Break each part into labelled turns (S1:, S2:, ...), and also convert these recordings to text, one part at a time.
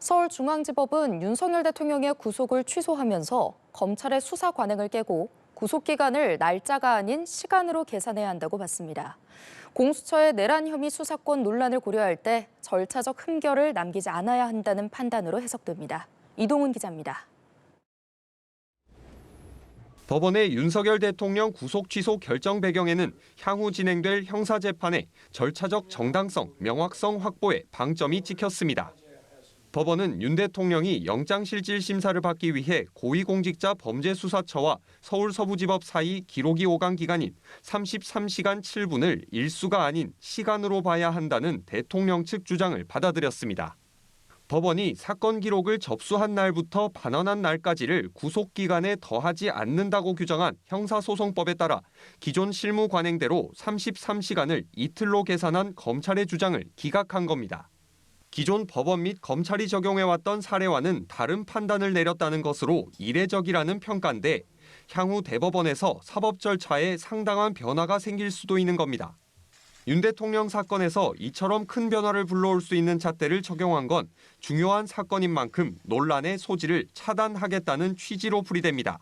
S1: 서울중앙지법은 윤석열 대통령의 구속을 취소하면서 검찰의 수사 관행을 깨고 구속기간을 날짜가 아닌 시간으로 계산해야 한다고 봤습니다. 공수처의 내란 혐의 수사권 논란을 고려할 때 절차적 흠결을 남기지 않아야 한다는 판단으로 해석됩니다. 이동훈 기자입니다.
S2: 법원의 윤석열 대통령 구속 취소 결정 배경에는 향후 진행될 형사재판의 절차적 정당성, 명확성 확보에 방점이 찍혔습니다. 법원은 윤 대통령이 영장실질 심사를 받기 위해 고위공직자 범죄수사처와 서울서부지법 사이 기록이 오간 기간인 33시간 7분을 일수가 아닌 시간으로 봐야 한다는 대통령 측 주장을 받아들였습니다. 법원이 사건 기록을 접수한 날부터 반환한 날까지를 구속기간에 더하지 않는다고 규정한 형사소송법에 따라 기존 실무 관행대로 33시간을 이틀로 계산한 검찰의 주장을 기각한 겁니다. 기존 법원 및 검찰이 적용해왔던 사례와는 다른 판단을 내렸다는 것으로 이례적이라는 평가인데 향후 대법원에서 사법 절차에 상당한 변화가 생길 수도 있는 겁니다. 윤 대통령 사건에서 이처럼 큰 변화를 불러올 수 있는 잣대를 적용한 건 중요한 사건인 만큼 논란의 소지를 차단하겠다는 취지로 풀이됩니다.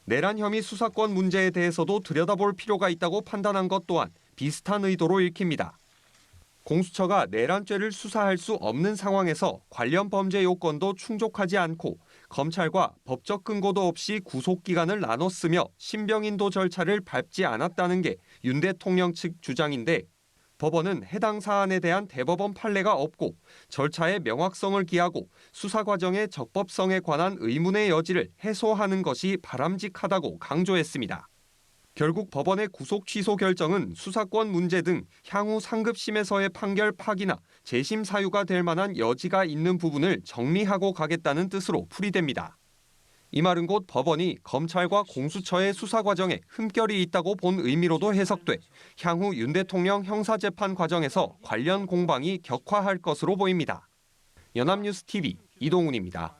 S2: 내란 혐의 수사권 문제에 대해서도 들여다볼 필요가 있다고 판단한 것 또한 비슷한 의도로 읽힙니다. 공수처가 내란죄를 수사할 수 없는 상황에서 관련 범죄 요건도 충족하지 않고 검찰과 법적 근거도 없이 구속기간을 나눴으며 신병인도 절차를 밟지 않았다는 게 윤 대통령 측 주장인데 법원은 해당 사안에 대한 대법원 판례가 없고 절차의 명확성을 기하고 수사 과정의 적법성에 관한 의문의 여지를 해소하는 것이 바람직하다고 강조했습니다. 결국 법원의 구속 취소 결정은 수사권 문제 등 향후 상급심에서의 판결 파기나 재심 사유가 될 만한 여지가 있는 부분을 정리하고 가겠다는 뜻으로 풀이됩니다. 이 말은 곧 법원이 검찰과 공수처의 수사 과정에 흠결이 있다고 본 의미로도 해석돼 향후 윤 대통령 형사재판 과정에서 관련 공방이 격화할 것으로 보입니다. 연합뉴스 TV 이동훈입니다.